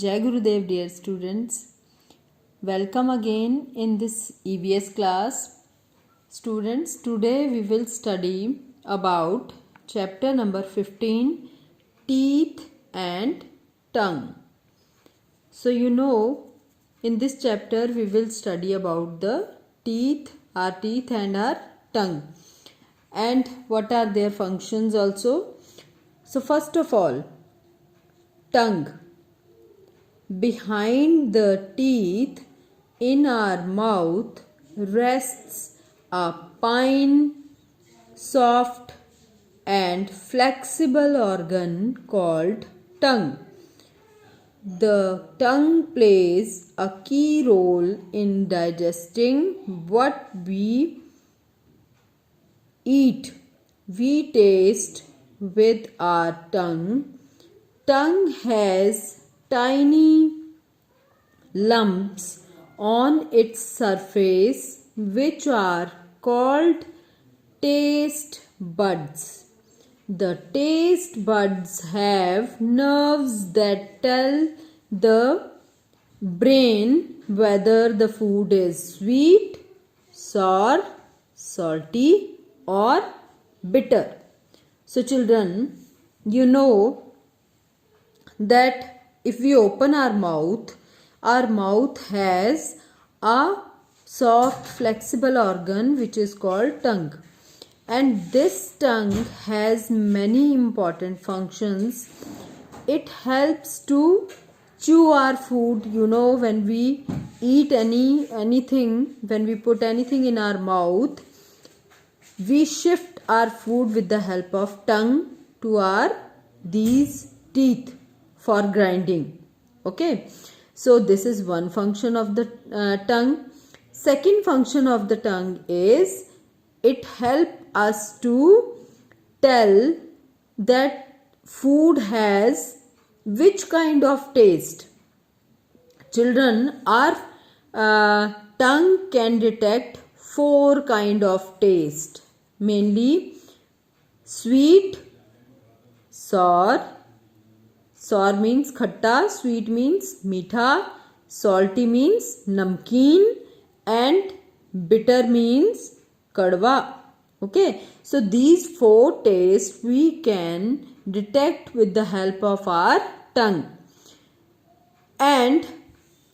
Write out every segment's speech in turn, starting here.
Jai Gurudev, dear students. Welcome again in this EVS class. Students, today we will study about chapter number 15, Teeth and Tongue. So in this chapter we will study about the our teeth and our tongue, and what are their functions also. So first of all, tongue. Behind the teeth in our mouth rests a fine, soft and flexible organ called tongue. The tongue plays a key role in digesting what we eat. We taste with our tongue. Tongue has tiny lumps on its surface which are called taste buds. The taste buds have nerves that tell the brain whether the food is sweet, sour, salty or bitter. So children, you know that if we open our mouth has a soft flexible organ which is called tongue, and this tongue has many important functions. It helps to chew our food. When we eat anything, when we put anything in our mouth, we shift our food with the help of tongue to these teeth for grinding. Okay, so this is one function of the tongue. Second function of the tongue is it helps us to tell that food has which kind of taste. Children, our tongue can detect 4 kind of taste, mainly sweet, sour means khatta, sweet means meetha, salty means namkeen, and bitter means kadwa. Okay, so these 4 tastes we can detect with the help of our tongue. And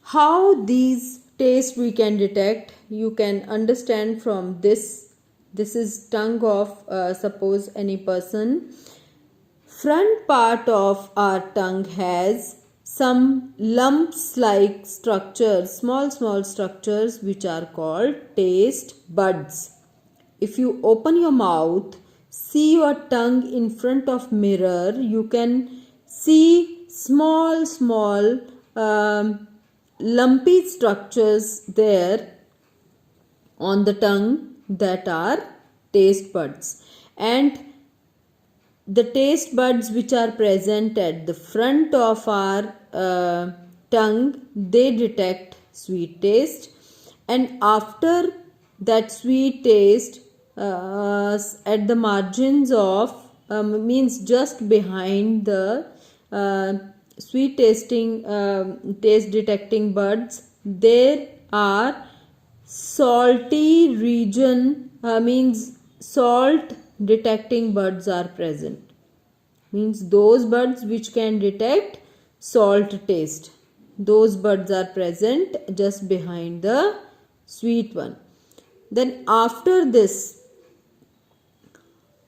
how these tastes we can detect, you can understand from this. This is tongue of suppose any person. Front part of our tongue has some lumps like structures, small structures which are called taste buds. If you open your mouth, see your tongue in front of mirror, you can see small lumpy structures there on the tongue that are taste buds. And the taste buds which are present at the front of our tongue, they detect sweet taste, and after that sweet taste at the margins of means just behind the sweet tasting taste detecting buds, there are salty region means salt detecting buds are present, means those buds which can detect salt taste, those buds are present just behind the sweet one. Then after this,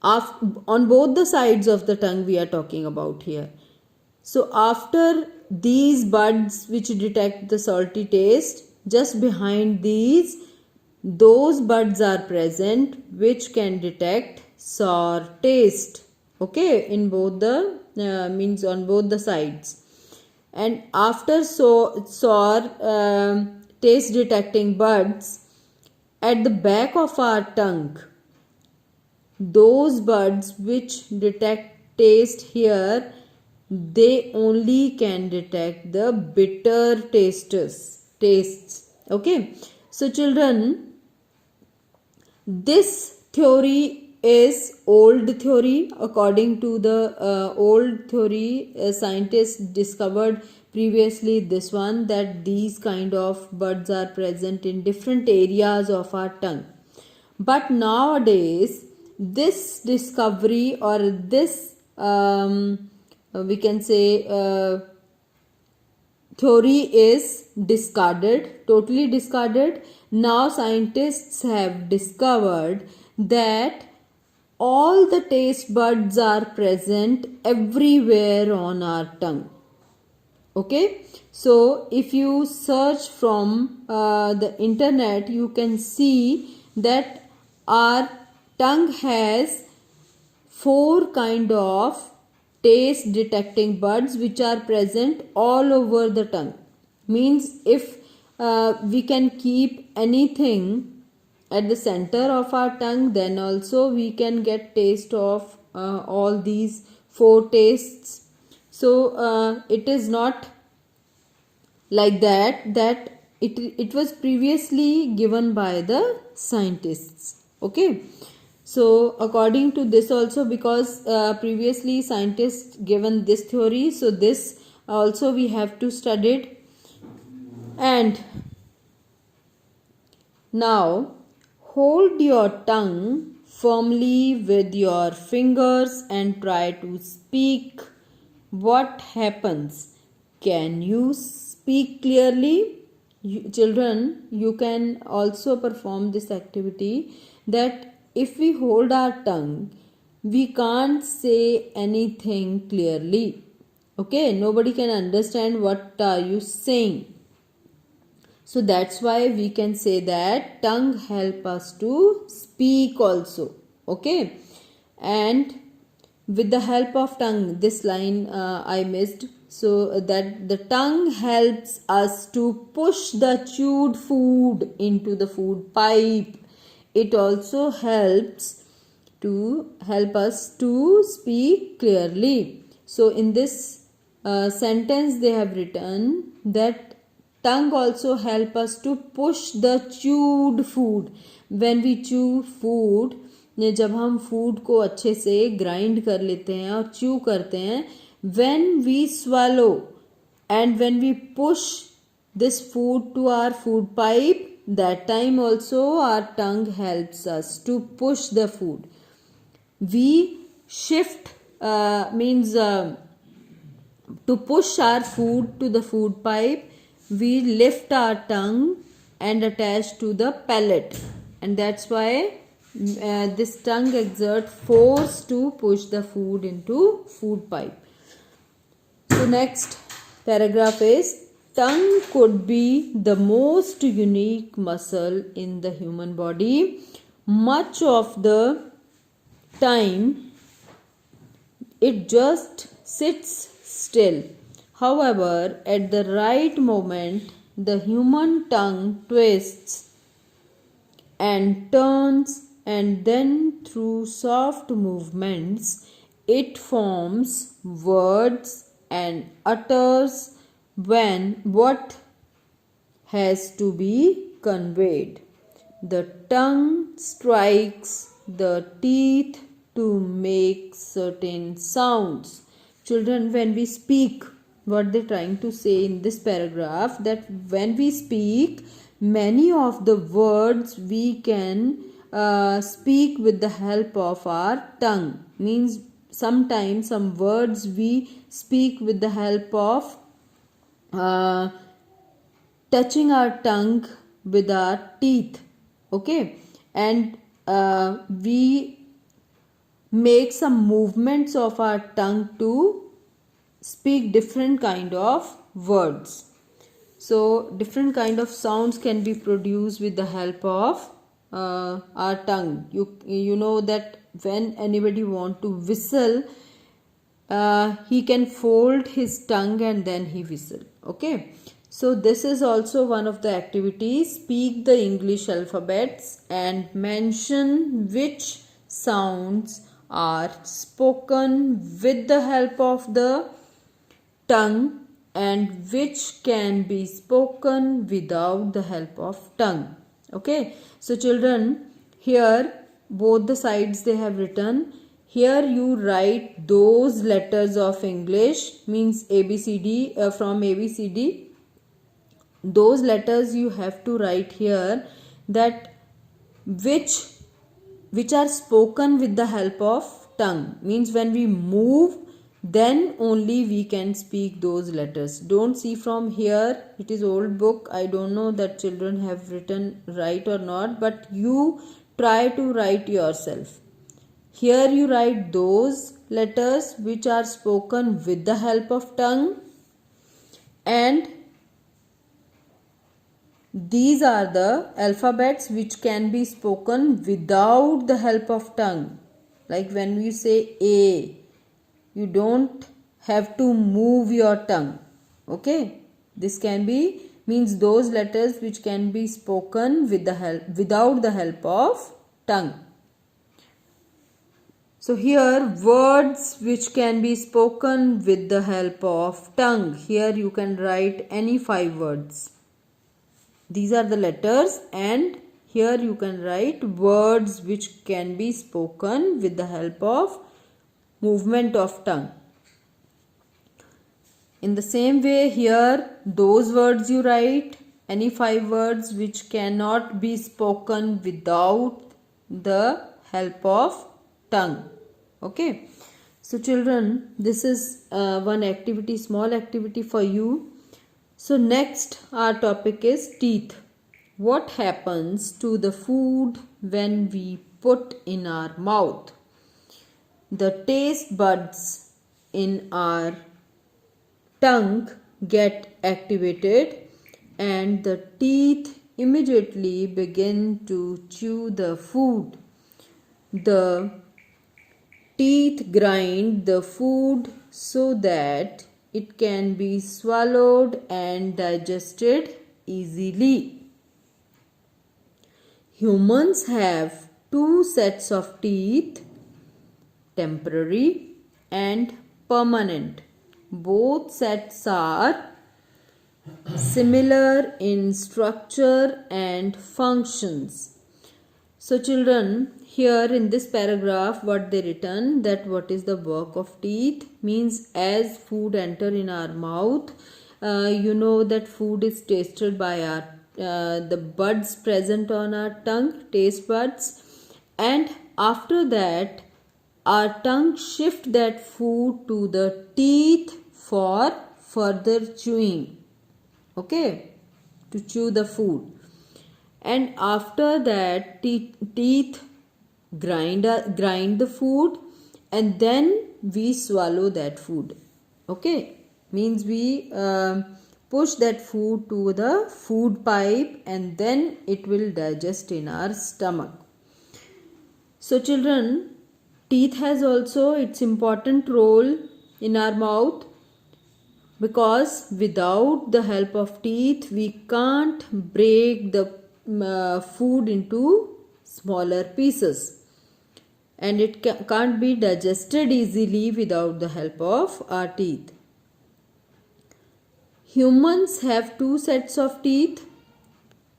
on both the sides of the tongue we are talking about here. So after these buds which detect the salty taste, just behind these, those buds are present which can detect sour taste. Okay, in both the means on both the sides. And after sour taste detecting buds at the back of our tongue, those buds which detect taste here, they only can detect the bitter tastes. Okay, so children, this theory is old theory. According to the old theory, scientists discovered previously this one, that these kind of buds are present in different areas of our tongue. But nowadays this discovery, or this we can say theory is discarded, totally discarded. Now scientists have discovered that all the taste buds are present everywhere on our tongue. Okay, so if you search from the internet, you can see that our tongue has 4 kind of taste detecting buds which are present all over the tongue. Means if we can keep anything at the center of our tongue, then also we can get taste of all these 4 tastes. So it is not like that it was previously given by the scientists. Okay, so according to this also, because previously scientists given this theory, so this also we have to study it. And now hold your tongue firmly with your fingers and try to speak. What happens? Can you speak clearly? Children, you can also perform this activity, that if we hold our tongue, we can't say anything clearly. Okay, nobody can understand what are you saying. So that's why we can say that tongue help us to speak also. Okay, and with the help of tongue, this line I missed. So that the tongue helps us to push the chewed food into the food pipe. It also helps us to speak clearly. So in this sentence they have written that tongue also help us to push the chewed food. When we chew food, जब हम food को अच्छे से grind कर लेते हैं और chew करते हैं, when we swallow and when we push this food to our food pipe, that time also our tongue helps us to push the food. We shift means to push our food to the food pipe, we lift our tongue and attach to the palate, and that's why this tongue exert force to push the food into food pipe. So next paragraph is, tongue could be the most unique muscle in the human body. Much of the time it just sits still. However, at the right moment, the human tongue twists and turns, and then through soft movements it forms words and utters when what has to be conveyed. The tongue strikes the teeth to make certain sounds. Children, when we speak, what they're trying to say in this paragraph, that when we speak, many of the words we can speak with the help of our tongue. Means sometimes some words we speak with the help of touching our tongue with our teeth. Okay, and we make some movements of our tongue to speak different kind of words. So different kind of sounds can be produced with the help of our tongue. You know that when anybody want to whistle, he can fold his tongue and then he whistle. Okay, so this is also one of the activities. Speak the English alphabets and mention which sounds are spoken with the help of the tongue and which can be spoken without the help of tongue. Okay, so children, here both the sides they have written. here you write those letters of English, means ABCD, from ABCD. Those letters you have to write here, that which are spoken with the help of tongue, means when we move then only we can speak those letters. Don't see from here, it is old book, I don't know that children have written right or not, but you try to write yourself. Here you write those letters which are spoken with the help of tongue, and these are the alphabets which can be spoken without the help of tongue. Like when you say A, you don't have to move your tongue. Okay, this can be, means those letters which can be spoken with the help, without the help of tongue. So here words which can be spoken with the help of tongue. Here you can write any 5 words. These are the letters, and here you can write words which can be spoken with the help of movement of tongue. In the same way, here those words you write, any 5 words which cannot be spoken without the help of tongue. Okay, so children, this is one activity, small activity for you. So next our topic is teeth. What happens to the food when we put in our mouth? The taste buds in our tongue get activated and the teeth immediately begin to chew the food. The teeth grind the food so that it can be swallowed and digested easily. Humans have 2 sets of teeth, temporary and permanent. Both sets are similar in structure and functions. So children, here in this paragraph what they written, that what is the work of teeth, means as food enter in our mouth, you know that food is tasted by our the buds present on our tongue, taste buds, and after that our tongue shift that food to the teeth for further chewing. Okay, to chew the food. And after that teeth grind the food and then we swallow that food. Okay, means we push that food to the food pipe and then it will digest in our stomach. So children, teeth has also its important role in our mouth, because without the help of teeth we can't break the food into smaller pieces, and it can't be digested easily without the help of our teeth. Humans have 2 sets of teeth.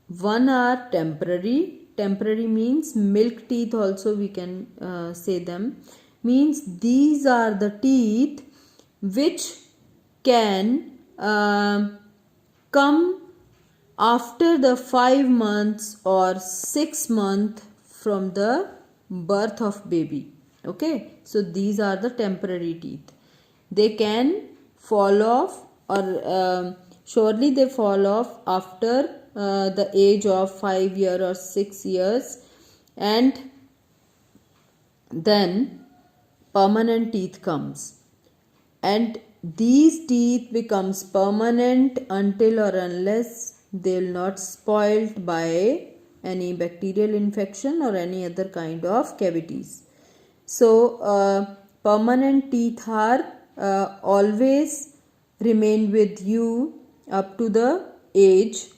One are temporary. Temporary means milk teeth also we can say them. Means these are the teeth which can come after the 5 months or 6 months from the birth of baby. Okay, so these are the temporary teeth. They can fall off, or surely they fall off after the age of 5 years or 6 years, and then permanent teeth comes, and these teeth becomes permanent until or unless they will not spoiled by any bacterial infection or any other kind of cavities. So permanent teeth are always remain with you up to the age.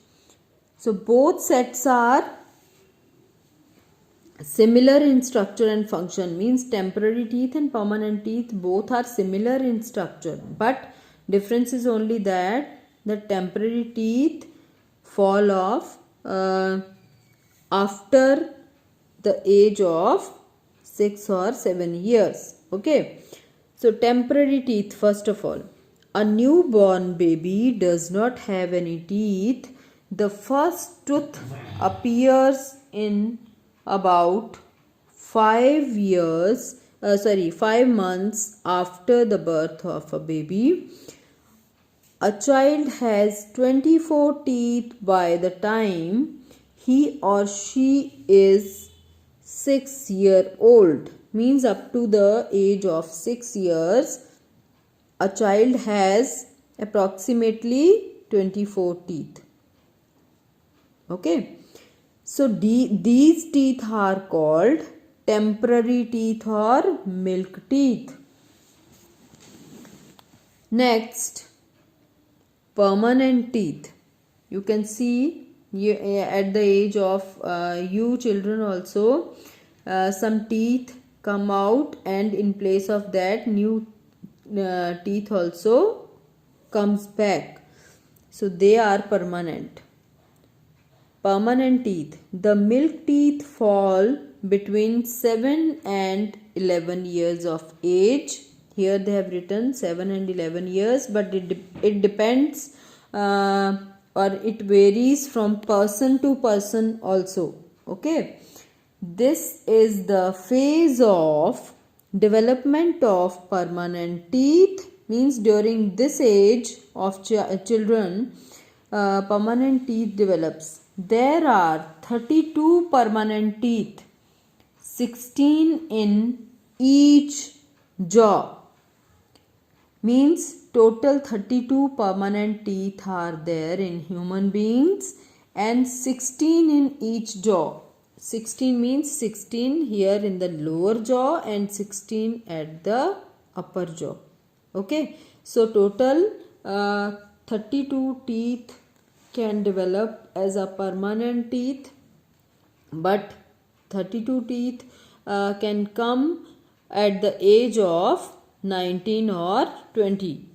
So both sets are similar in structure and function, means temporary teeth and permanent teeth both are similar in structure, but difference is only that the temporary teeth fall off after the age of 6 or 7 years. Okay. So temporary teeth, first of all. A newborn baby does not have any teeth. The first tooth appears in about 5 months after the birth of a baby. A child has 24 teeth by the time he or she is 6 years old. Means up to the age of 6 years, a child has approximately 24 teeth. Okay. So these teeth are called temporary teeth or milk teeth. Next, permanent teeth. You can see at the age of you children also, some teeth come out, and in place of that new teeth also comes back. So they are permanent. Permanent teeth. The milk teeth fall between 7 and 11 years of age. Here they have written 7 and 11 years, but it depends or it varies from person to person also. Okay. This is the phase of development of permanent teeth. Means during this age of children, permanent teeth develops. There are 32 permanent teeth, 16 in each jaw. Means total 32 permanent teeth are there in human beings and 16 in each jaw. 16 means 16 here in the lower jaw and 16 at the upper jaw. Okay. So total 32 teeth can develop as a permanent teeth, but 32 teeth can come at the age of 19 or 20.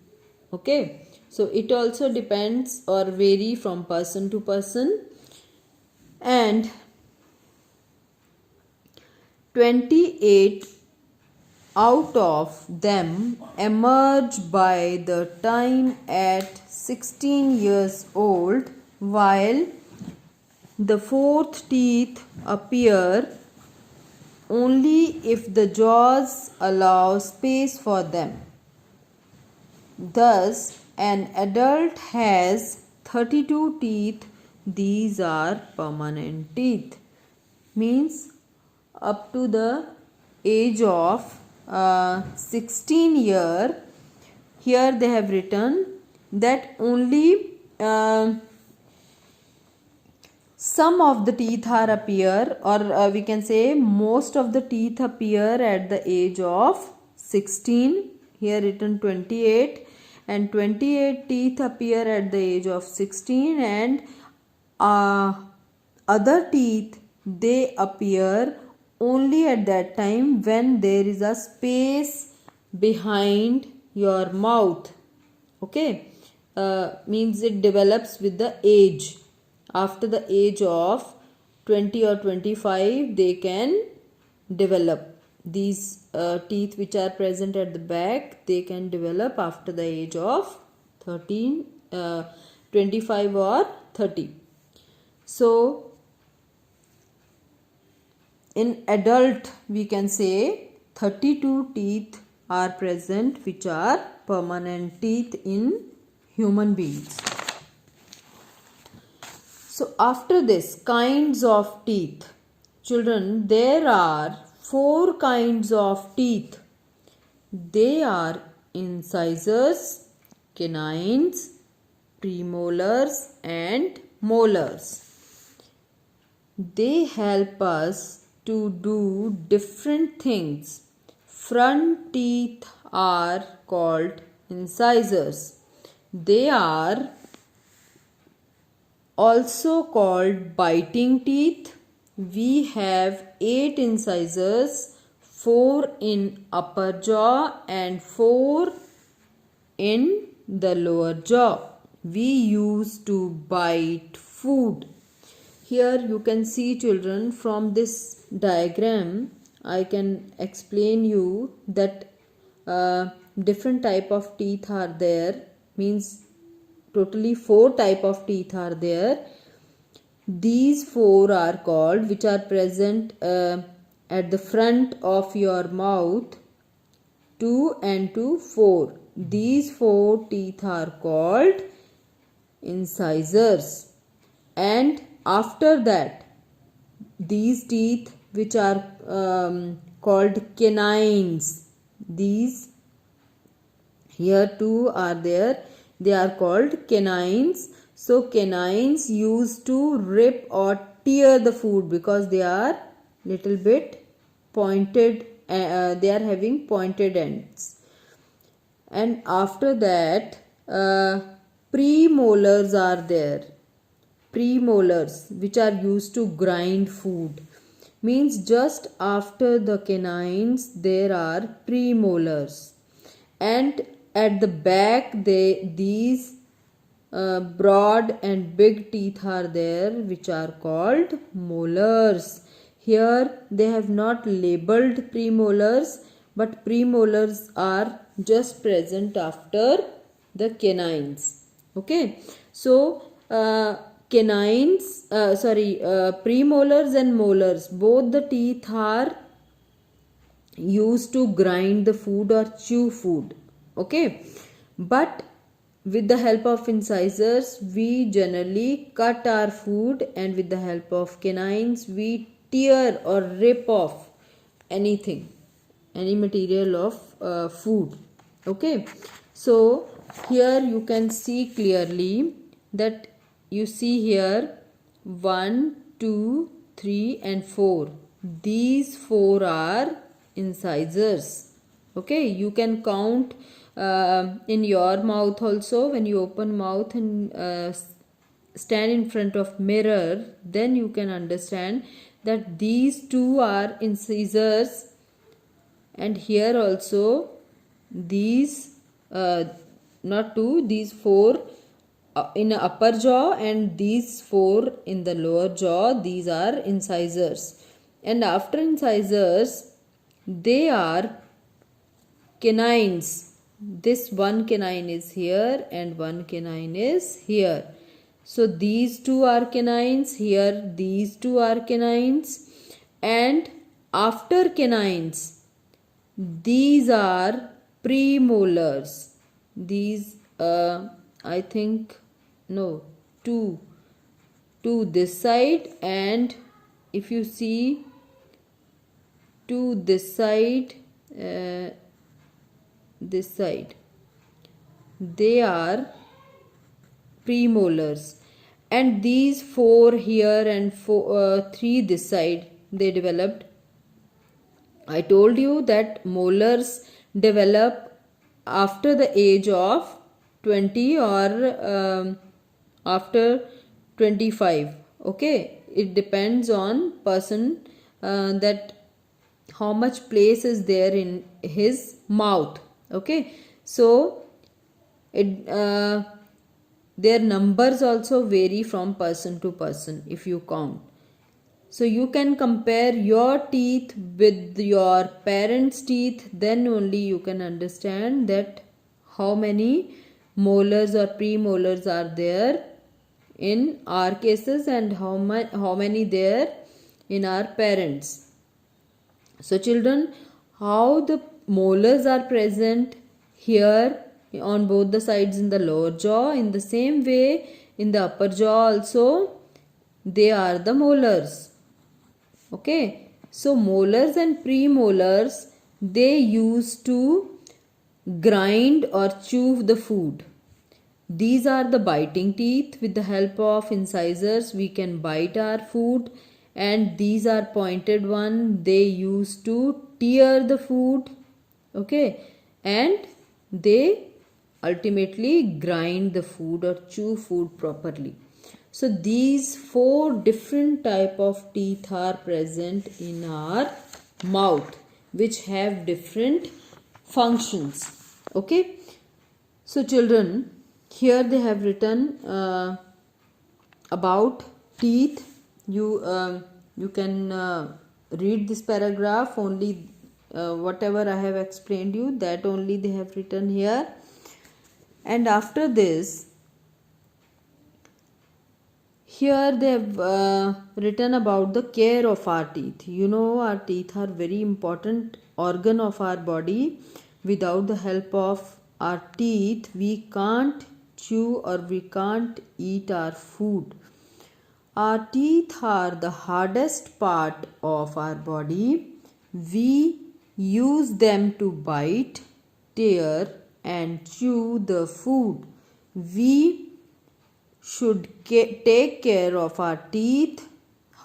Okay. So it also depends or vary from person to person. And 28 out of them emerge by the time at 16 years old, while the fourth teeth appear only if the jaws allow space for them. Thus, an adult has 32 teeth. These are permanent teeth. Means up to the age of 16 year, here they have written that only some of the teeth are appear, or we can say most of the teeth appear at the age of 16. Here written 28, and 28 teeth appear at the age of 16, and other teeth, they appear only at that time when there is a space behind your mouth. Okay. Means it develops with the age. After the age of 20 or 25, they can develop. These teeth which are present at the back, they can develop after the age of 13, 25 or 30. So in adult, we can say 32 teeth are present which are permanent teeth in human beings. So after this, kinds of teeth. Children, there are 4 kinds of teeth. They are incisors, canines, premolars and molars. They help us to do different things. Front teeth are called incisors. They are also called biting teeth. We have 8 incisors, 4 in upper jaw and 4 in the lower jaw. We use to bite food. Here you can see, children, from this diagram, I can explain you that different type of teeth are there, means totally 4 type of teeth are there. These 4 are called, which are present at the front of your mouth, 2 and 2, 4. These 4 teeth are called incisors. And after that, these teeth which are called canines, these here 2 are there, they are called canines. So canines used to rip or tear the food because they are little bit pointed, they are having pointed ends. And after that, premolars are there. Premolars, which are used to grind food, means just after the canines there are premolars. And at the back these broad and big teeth are there, which are called molars. Here they have not labeled premolars, but premolars are just present after the canines. Okay, so premolars and molars, both the teeth are used to grind the food or chew food. Okay, but with the help of incisors we generally cut our food, and with the help of canines we tear or rip off anything, any material of food. Okay, so here you can see clearly that you see here 1, 2, 3 and 4. These 4 are incisors. Okay, you can count in your mouth also. When you open mouth and stand in front of mirror, then you can understand that these 2 are incisors, and here also these not 2, these 4 in the upper jaw, and these 4 in the lower jaw, these are incisors. And after incisors they are canines. This one canine is here and one canine is here. So these 2 are canines, here these 2 are canines, and after canines these are premolars. These I think no, 2 this side, and if you see 2 this side, they are premolars. And these 4 here and 3 this side, they developed. I told you that molars develop after the age of 20 or after 25. Okay, it depends on person that how much place is there in his mouth. Okay, so it their numbers also vary from person to person if you count. So you can compare your teeth with your parents' teeth, then only you can understand that how many molars or premolars are there in our cases and how many there in our parents. So children, how the molars are present here on both the sides in the lower jaw, in the same way in the upper jaw also they are the molars. Okay, so molars and premolars, they used to grind or chew the food. These are the biting teeth. With the help of incisors we can bite our food, and these are pointed one, they used to tear the food. Okay, and they ultimately grind the food or chew food properly. So these 4 different type of teeth are present in our mouth, which have different functions. Okay, so children, here they have written about teeth. You can read this paragraph, only whatever I have explained you, that only they have written here. And after this, here they have written about the care of our teeth. You know, our teeth are very important organ of our body. Without the help of our teeth, we can't chew or we can't eat our food. Our teeth are the hardest part of our body. We use them to bite, tear, and chew the food. We should take care of our teeth.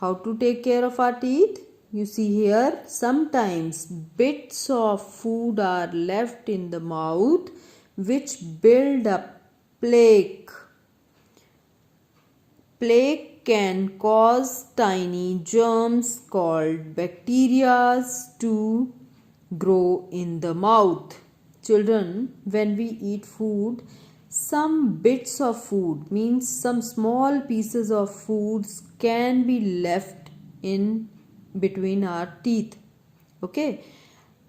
How to take care of our teeth? You see here, sometimes bits of food are left in the mouth which build up plaque. Plaque can cause tiny germs called bacteria to grow in the mouth. Children, when we eat food, some bits of food, means some small pieces of foods, can be left in between our teeth. Okay,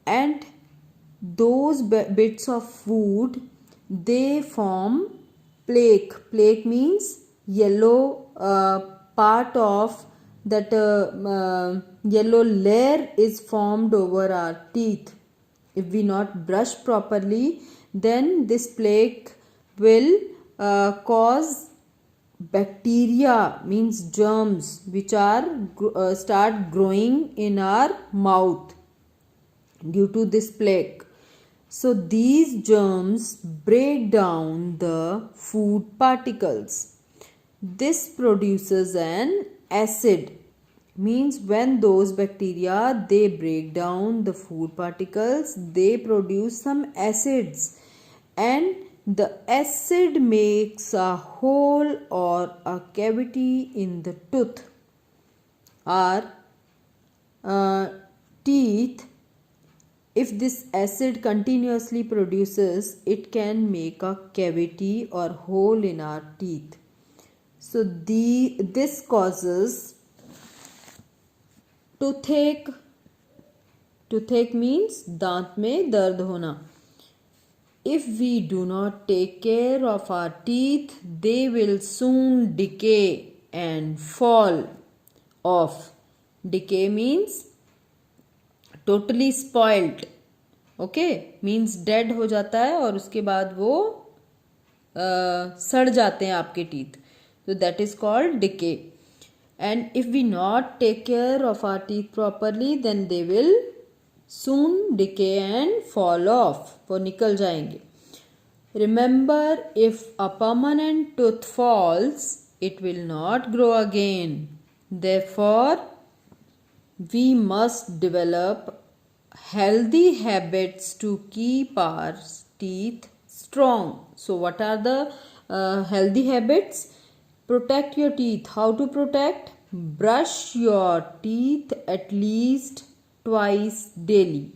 and those bits of food, they form plaque. Plaque means yellow part of that yellow layer is formed over our teeth. If we not brush properly, then this plaque will cause bacteria, means germs, which are start growing in our mouth due to this plaque. So these germs break down the food particles. This produces an acid, means when those bacteria, they break down the food particles, they produce some acids, and the acid makes a hole or a cavity in the tooth. Our teeth, if this acid continuously produces, it can make a cavity or hole in our teeth. So this causes toothache. Toothache means दांत में दर्द होना. If we do not take care of our teeth, they will soon decay and fall off. Decay means totally spoiled. Okay, means dead हो जाता है और उसके बाद वो सड़ जाते हैं आपके teeth. So that is called decay. And if we not take care of our teeth properly, then they will soon decay and fall off. वो निकल जाएंगे. Remember, if a permanent tooth falls, it will not grow again. Therefore, we must develop healthy habits to keep our teeth strong. So what are the healthy habits? Protect your teeth. How to protect? Brush your teeth at least twice daily.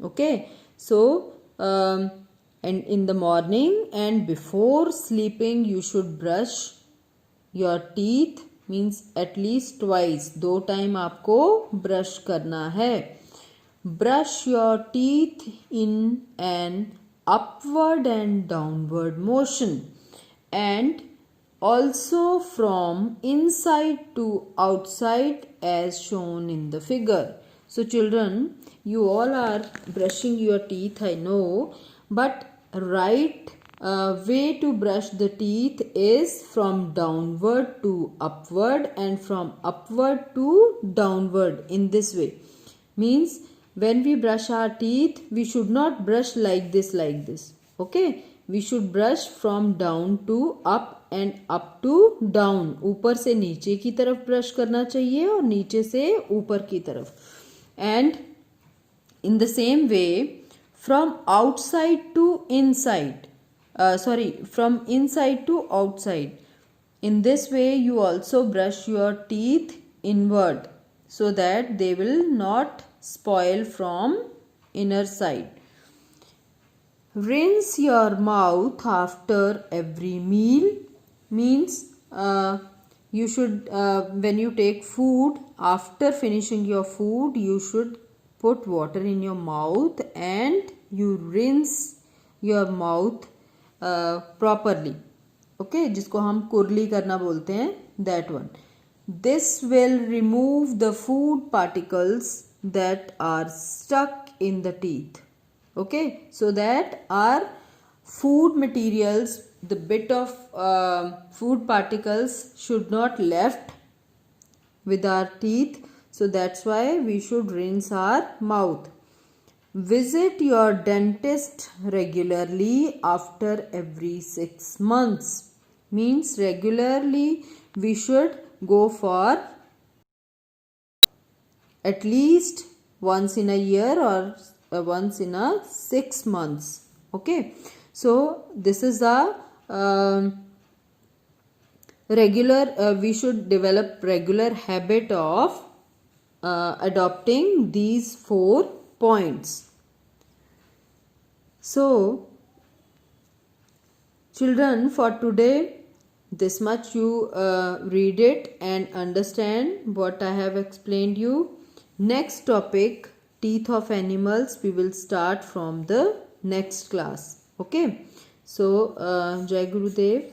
Okay, so and in the morning and before sleeping you should brush your teeth, means at least twice. 2 time आपको brush करना है. Brush your teeth in an upward and downward motion, and also from inside to outside as shown in the figure. So children, you all are brushing your teeth, I know, but right way to brush the teeth is from downward to upward and from upward to downward, in this way. Means when we brush our teeth, we should not brush like this. Okay, we should brush from down to up and up to down. ऊपर से नीचे की तरफ brush करना चाहिए और नीचे से ऊपर की तरफ. And in the same way, from outside to inside, from inside to outside. In this way you also brush your teeth inward so that they will not spoil from inner side. Rinse your mouth after every meal, means you should when you take food, after finishing your food, you should put water in your mouth and you rinse your mouth properly. Okay, जिसको हम कुरली करना बोलते हैं, that one. This will remove the food particles that are stuck in the teeth. Okay, so that our food materials, the bit of food particles should not left with our teeth. So that's why we should rinse our mouth. Visit your dentist regularly after every 6 months. Means regularly we should go for at least once in a year or once in a 6 months. Okay, so this is a regular we should develop regular habit of adopting these 4 points. So children, for today this much you read it and understand what I have explained you. Next topic, teeth of animals, we will start from the next class. Okay, so Jai Gurudev.